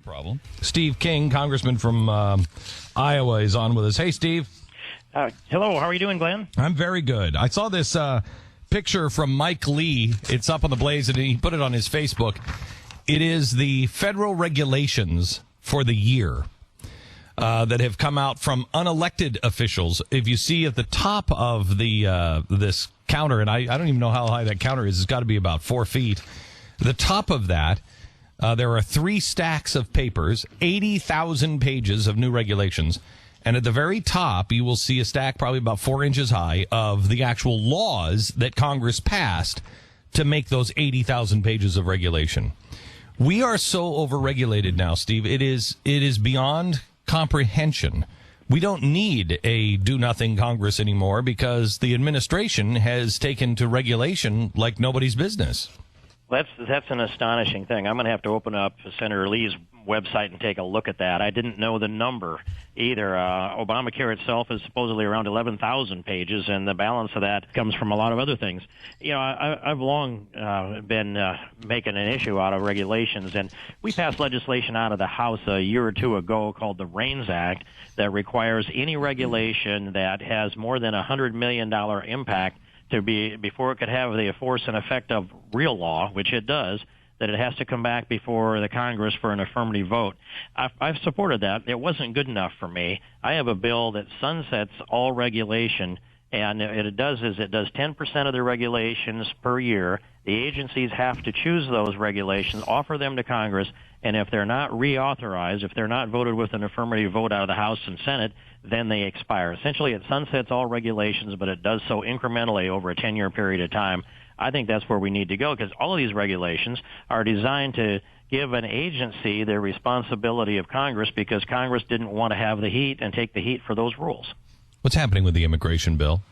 problem. Steve King, congressman from Iowa, is on with us. Hey, Steve. Hello. How are you doing, Glenn? I'm very good. I saw this picture from Mike Lee. It's up on the Blaze, and he put it on his Facebook. It is the federal regulations for the year that have come out from unelected officials. If you see at the top of the this counter, and I don't even know how high that counter is. It's got to be about 4 feet. The top of that, there are 3 stacks of papers, 80,000 pages of new regulations. And at the very top, you will see a stack probably about 4 inches high of the actual laws that Congress passed to make those 80,000 pages of regulation. We are so overregulated now, Steve. It is beyond comprehension. We don't need a do-nothing Congress anymore because the administration has taken to regulation like nobody's business. That's an astonishing thing. I'm going to have to open up Senator Lee's website and take a look at that. I didn't know the number either. Obamacare itself is supposedly around 11,000 pages, and the balance of that comes from a lot of other things. You know, I've long been making an issue out of regulations, and we passed legislation out of the House a year or two ago called the REINS Act that requires any regulation that has more than $100 million impact to be, before it could have the force and effect of real law, which it does, that it has to come back before the Congress for an affirmative vote. I've supported that. It wasn't good enough for me. I have a bill that sunsets all regulation, and it does 10% of the regulations per year. The agencies have to choose those regulations, offer them to Congress, and if they're not reauthorized, if they're not voted with an affirmative vote out of the House and Senate, then they expire. Essentially, it sunsets all regulations, but it does so incrementally over a 10-year period of time. I think that's where we need to go, because all of these regulations are designed to give an agency the responsibility of Congress, because Congress didn't want to have the heat and take the heat for those rules. What's happening with the immigration bill?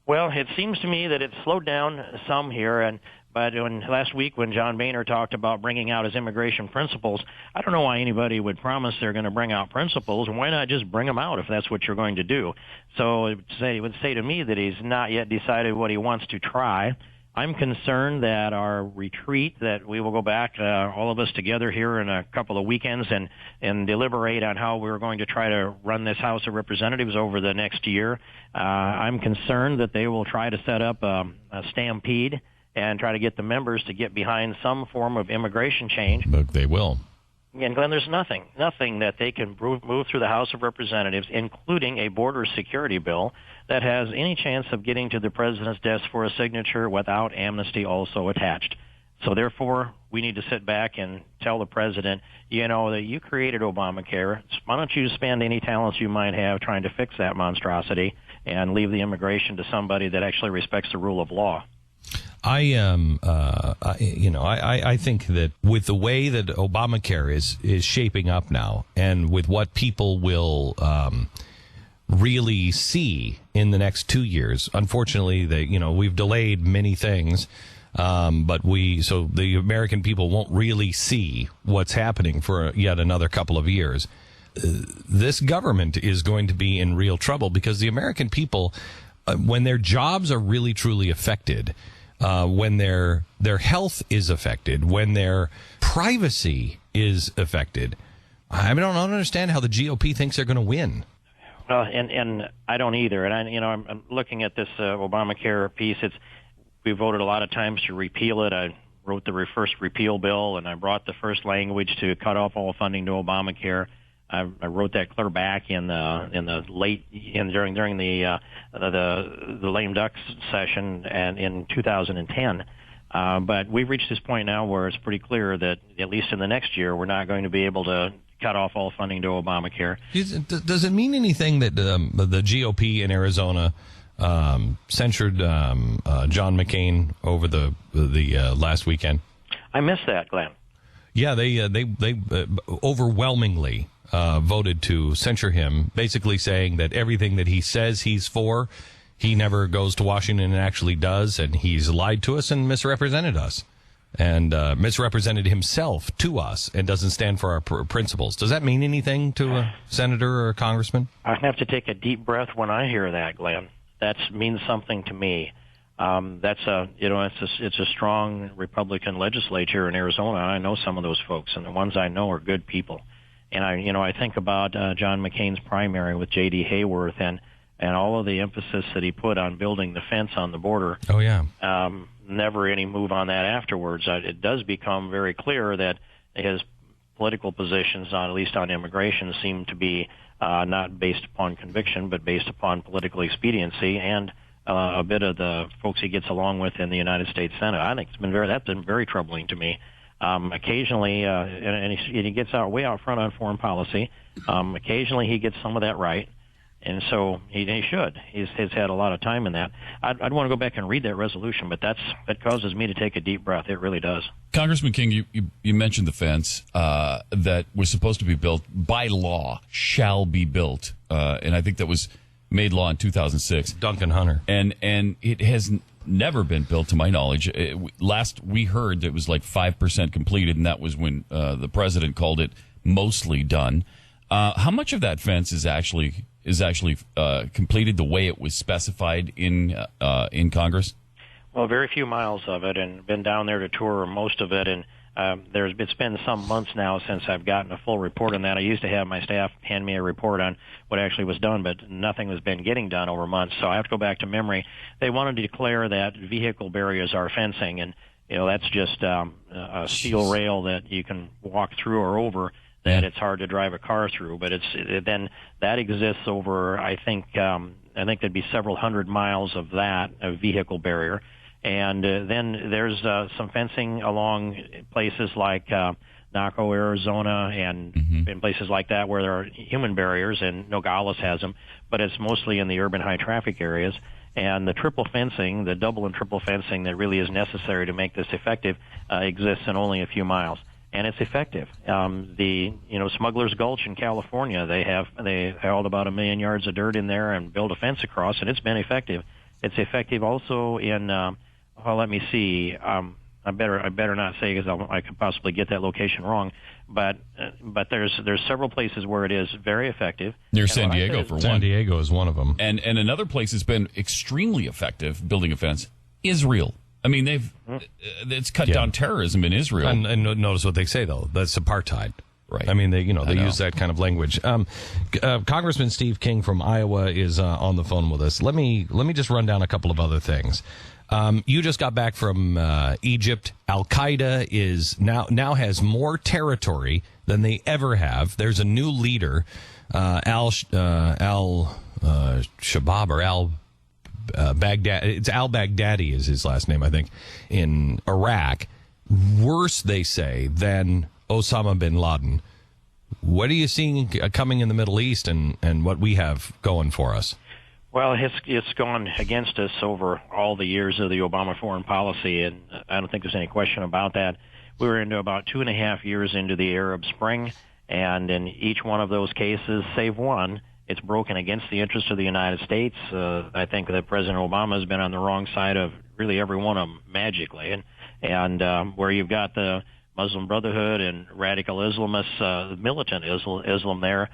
Well, it seems to me that it's slowed down some here, but last week when John Boehner talked about bringing out his immigration principles, I don't know why anybody would promise they're going to bring out principles, and why not just bring them out if that's what you're going to do? So it would say to me that he's not yet decided what he wants to try. I'm concerned that our retreat, that we will go back, all of us together here in a couple of weekends and deliberate on how we're going to try to run this House of Representatives over the next year. I'm concerned that they will try to set up a stampede and try to get the members to get behind some form of immigration change. But they will. And, Glenn, there's nothing that they can move through the House of Representatives, including a border security bill, that has any chance of getting to the president's desk for a signature without amnesty also attached. So, therefore, we need to sit back and tell the president, you know, that you created Obamacare. Why don't you spend any talents you might have trying to fix that monstrosity and leave the immigration to somebody that actually respects the rule of law? I think that with the way that Obamacare is shaping up now, and with what people will really see in the next 2 years, unfortunately, we've delayed many things, but the American people won't really see what's happening for yet another couple of years. This government is going to be in real trouble, because the American people, when their jobs are really truly affected, when their health is affected, when their privacy is affected, I don't understand how the GOP thinks they're going to win. And I don't either. And I'm looking at this Obamacare piece. We voted a lot of times to repeal it. I wrote the first repeal bill, and I brought the first language to cut off all funding to Obamacare. I wrote that clear back during the lame duck session and in 2010. But we've reached this point now where it's pretty clear that at least in the next year we're not going to be able to cut off all funding to Obamacare. Does it mean anything that the GOP in Arizona censured John McCain over the last weekend? I missed that, Glenn. Yeah, they overwhelmingly voted to censure him, basically saying that everything that he says he's for, he never goes to Washington and actually does, and he's lied to us and misrepresented us, and misrepresented himself to us, and doesn't stand for our principles. Does that mean anything to a senator or a congressman? I have to take a deep breath when I hear that, Glenn. That means something to me. It's a strong Republican legislature in Arizona. I know some of those folks, and the ones I know are good people. And I think about John McCain's primary with J.D. Hayworth and all of the emphasis that he put on building the fence on the border. Oh, yeah. Never any move on that afterwards. It does become very clear that his political positions, at least on immigration, seem to be not based upon conviction, but based upon political expediency and a bit of the folks he gets along with in the United States Senate. I think that's been very troubling to me. Occasionally, and he gets way out front on foreign policy. Occasionally, he gets some of that right. And so he should. He's had a lot of time in that. I'd want to go back and read that resolution, but that causes me to take a deep breath. It really does. Congressman King, you mentioned the fence that was supposed to be built by law, shall be built, and I think that was made law in 2006. Duncan Hunter. And it has never been built, to my knowledge. Last we heard, it was like 5% completed, and that was when the president called it mostly done. How much of that fence is actually completed the way it was specified in Congress? Well, very few miles of it, and been down there to tour most of it. And it's been some months now since I've gotten a full report on that. I used to have my staff hand me a report on what actually was done, but nothing has been getting done over months. So I have to go back to memory. They wanted to declare that vehicle barriers are fencing, and that's just a steel rail that you can walk through or over. That it's hard to drive a car through, but then that exists over. I think there'd be several hundred miles of that, a vehicle barrier, and then there's some fencing along places like Naco, Arizona, and in places like that where there are human barriers, and Nogales has them, but it's mostly in the urban high traffic areas. And the triple fencing, the double and triple fencing that really is necessary to make this effective, exists in only a few miles. And it's effective. Smuggler's Gulch in California, they hauled about 1 million yards of dirt in there and built a fence across, and it's been effective. It's effective also in. Let me see. I better not say because I could possibly get that location wrong. But there's several places where it is very effective. Near San Diego, for one. San Diego is one of them. And another place that's been extremely effective building a fence, Israel. I mean, it's cut down terrorism in Israel. And notice what they say, though. That's apartheid. Right. I mean, they use that kind of language. Congressman Steve King from Iowa is on the phone with us. Let me just run down a couple of other things. You just got back from Egypt. Al-Qaeda is now has more territory than they ever have. There's a new leader, Al-Shabaab or Al Baghdad. It's al-Baghdadi is his last name, I think, in Iraq. Worse, they say, than Osama bin Laden. What are you seeing coming in the Middle East and what we have going for us? Well, it's gone against us over all the years of the Obama foreign policy, and I don't think there's any question about that. We were into about 2.5 years into the Arab Spring, and in each one of those cases, save one, it's broken against the interests of the United States. I think that President Obama has been on the wrong side of really every one of them magically. And where you've got the Muslim Brotherhood and radical Islamists, militant Islam there,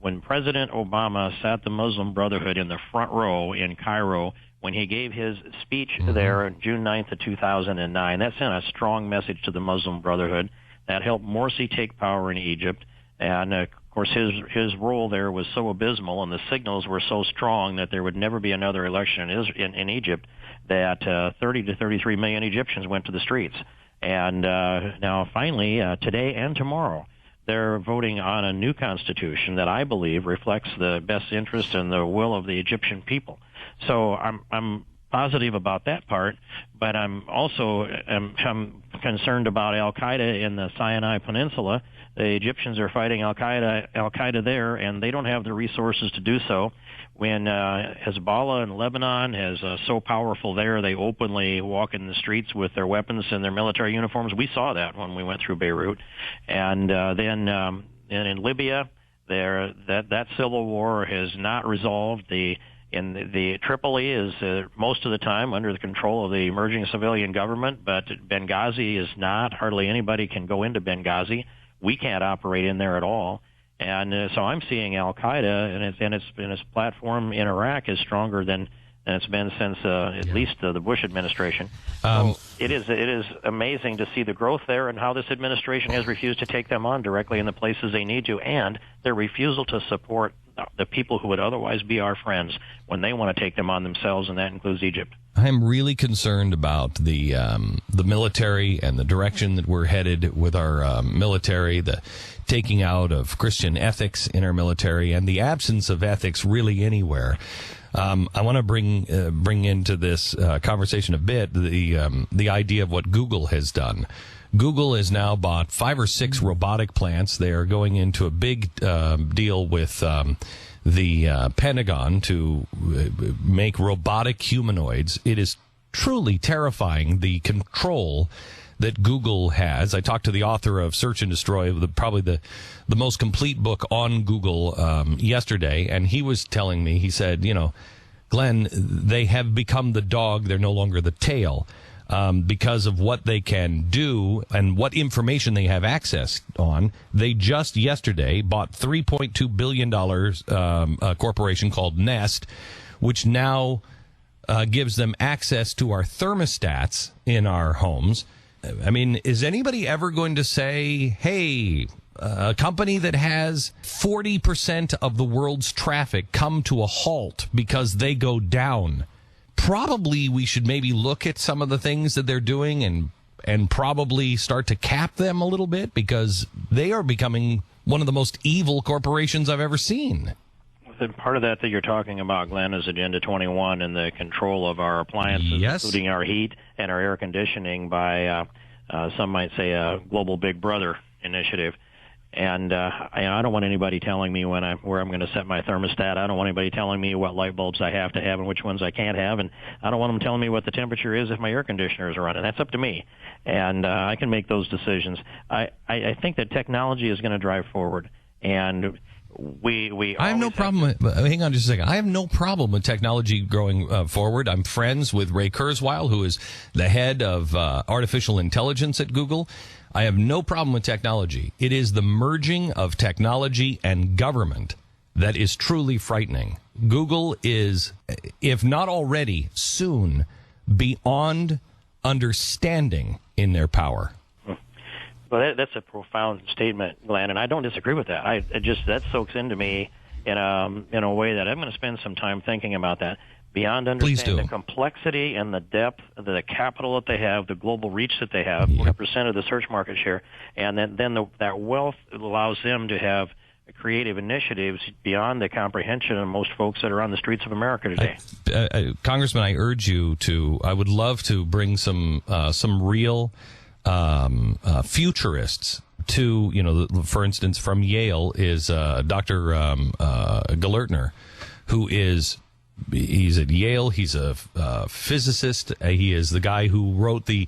when President Obama sat the Muslim Brotherhood in the front row in Cairo, when he gave his speech there on June 9th of 2009, that sent a strong message to the Muslim Brotherhood. That helped Morsi take power in Egypt. And, of course, his role there was so abysmal and the signals were so strong that there would never be another election in Egypt that 30 to 33 million Egyptians went to the streets. And now, finally, today and tomorrow, they're voting on a new constitution that I believe reflects the best interest and the will of the Egyptian people. So I'm positive about that part, but I'm also I'm concerned about Al-Qaeda in the Sinai Peninsula. The Egyptians are fighting Al-Qaeda there, and they don't have the resources to do so. When Hezbollah in Lebanon is so powerful there, they openly walk in the streets with their weapons and their military uniforms. We saw that when we went through Beirut. And then in Libya, that civil war has not resolved. The Tripoli is most of the time under the control of the emerging civilian government, but Benghazi is not. Hardly anybody can go into Benghazi. We can't operate in there at all. And so I'm seeing Al-Qaeda and its platform in Iraq is stronger than and it's been since at least the Bush administration. So it is amazing to see the growth there and how this administration has refused to take them on directly in the places they need to, and their refusal to support the people who would otherwise be our friends when they want to take them on themselves, and that includes Egypt. I'm really concerned about the military and the direction that we're headed with our military, the taking out of Christian ethics in our military, and the absence of ethics really anywhere. I want to bring into this conversation a bit the idea of what Google has done. Google has now bought 5 or 6 robotic plants. They are going into a big deal with the Pentagon to make robotic humanoids. It is truly terrifying, the control that Google has. I talked to the author of Search and Destroy, probably the most complete book on Google yesterday, and he was telling me, he said, Glenn, they have become the dog, they're no longer the tail. Because of what they can do and what information they have access on. They just yesterday bought $3.2 billion a corporation called Nest, which now gives them access to our thermostats in our homes. I mean, is anybody ever going to say, hey, a company that has 40% of the world's traffic come to a halt because they go down? Probably we should maybe look at some of the things that they're doing and probably start to cap them a little bit, because they are becoming one of the most evil corporations I've ever seen. And part of that you're talking about, Glenn, is Agenda 21 and the control of our appliances, yes, including our heat and our air conditioning by, some might say, a global Big Brother initiative. And I don't want anybody telling me where I'm going to set my thermostat. I don't want anybody telling me what light bulbs I have to have and which ones I can't have. And I don't want them telling me what the temperature is if my air conditioner is running. That's up to me. And I can make those decisions. I think that technology is going to drive forward. And we I have no problem hang on just a second. I have no problem with technology going forward. I'm friends with Ray Kurzweil, who is the head of artificial intelligence at Google. I have no problem with technology. It is the merging of technology and government that is truly frightening. Google is, if not already, soon beyond understanding in their power. Well, that's a profound statement, Glenn, and I don't disagree with that. That soaks into me in a way that I'm going to spend some time thinking about that. Beyond understanding the complexity and the depth, the capital that they have, the global reach that they have, 40% of the search market share, and then that wealth allows them to have creative initiatives beyond the comprehension of most folks that are on the streets of America today. Congressman, I urge you I would love to bring some real futurists to, for instance, from Yale is Dr. Galertner, who he's at Yale. He's a physicist. He is the guy who wrote the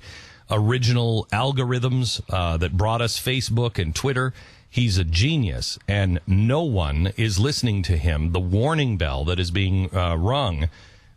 original algorithms that brought us Facebook and Twitter. He's a genius, and no one is listening to him. The warning bell that is being rung,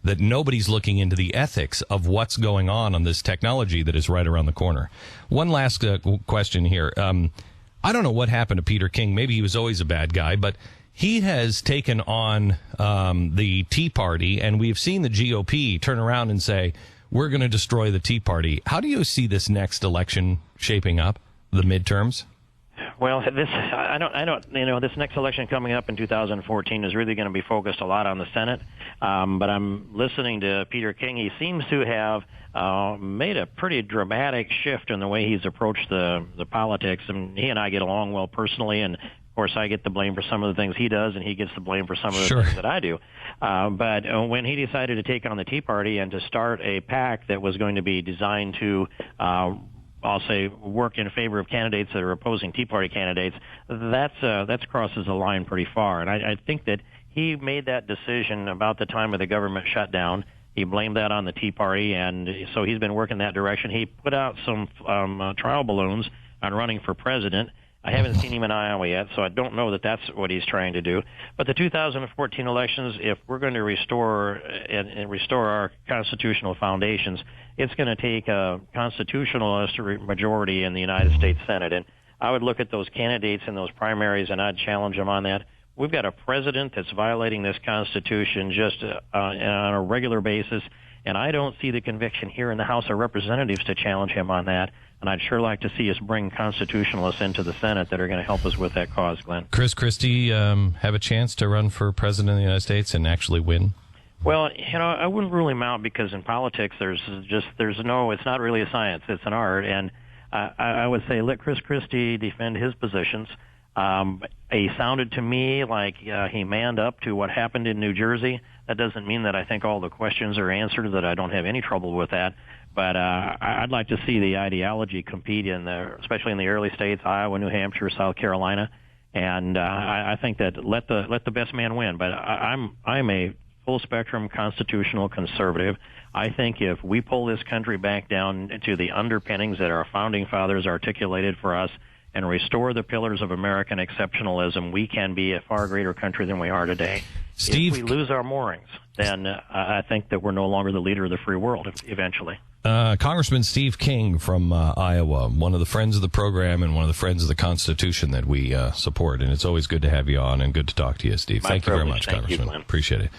that nobody's looking into the ethics of what's going on this technology that is right around the corner. One last question here. I don't know what happened to Peter King. Maybe he was always a bad guy, but he has taken on the Tea Party, and we've seen the GOP turn around and say, we're going to destroy the Tea Party. How do you see this next election shaping up, the midterms? Well, this next election coming up in 2014 is really going to be focused a lot on the Senate. But I'm listening to Peter King. He seems to have made a pretty dramatic shift in the way he's approached the politics. And he and I get along well personally, and of course, I get the blame for some of the things he does, and he gets the blame for some of the things that I do. But when he decided to take on the Tea Party and to start a PAC that was going to be designed to, I'll say, work in favor of candidates that are opposing Tea Party candidates, that crosses the line pretty far. And I think that he made that decision about the time of the government shutdown. He blamed that on the Tea Party, and so he's been working that direction. He put out some trial balloons on running for president. I haven't seen him in Iowa yet, so I don't know that that's what he's trying to do. But the 2014 elections, if we're going to restore our constitutional foundations, it's going to take a constitutionalist majority in the United States Senate. And I would look at those candidates in those primaries, and I'd challenge them on that. we've got a president that's violating this Constitution just on a regular basis, and I don't see the conviction here in the House of Representatives to challenge him on that. And I'd sure like to see us bring constitutionalists into the Senate that are going to help us with that cause, Glenn. Chris Christie have a chance to run for president of the United States and actually win? Well, I wouldn't rule him out because in politics it's not really a science, it's an art. And I would say let Chris Christie defend his positions. He sounded to me like he manned up to what happened in New Jersey. That doesn't mean that I think all the questions are answered, that I don't have any trouble with that. But I'd like to see the ideology compete especially in the early states, Iowa, New Hampshire, South Carolina. And I think that let the best man win. But I'm a full spectrum constitutional conservative. I think if we pull this country back down to the underpinnings that our founding fathers articulated for us and restore the pillars of American exceptionalism, we can be a far greater country than we are today. Steve, if we lose our moorings, then I think that we're no longer the leader of the free world eventually. Congressman Steve King from Iowa, one of the friends of the program and one of the friends of the Constitution that we support. And it's always good to have you on and good to talk to you, Steve. Thank you very much, Congressman. Appreciate it.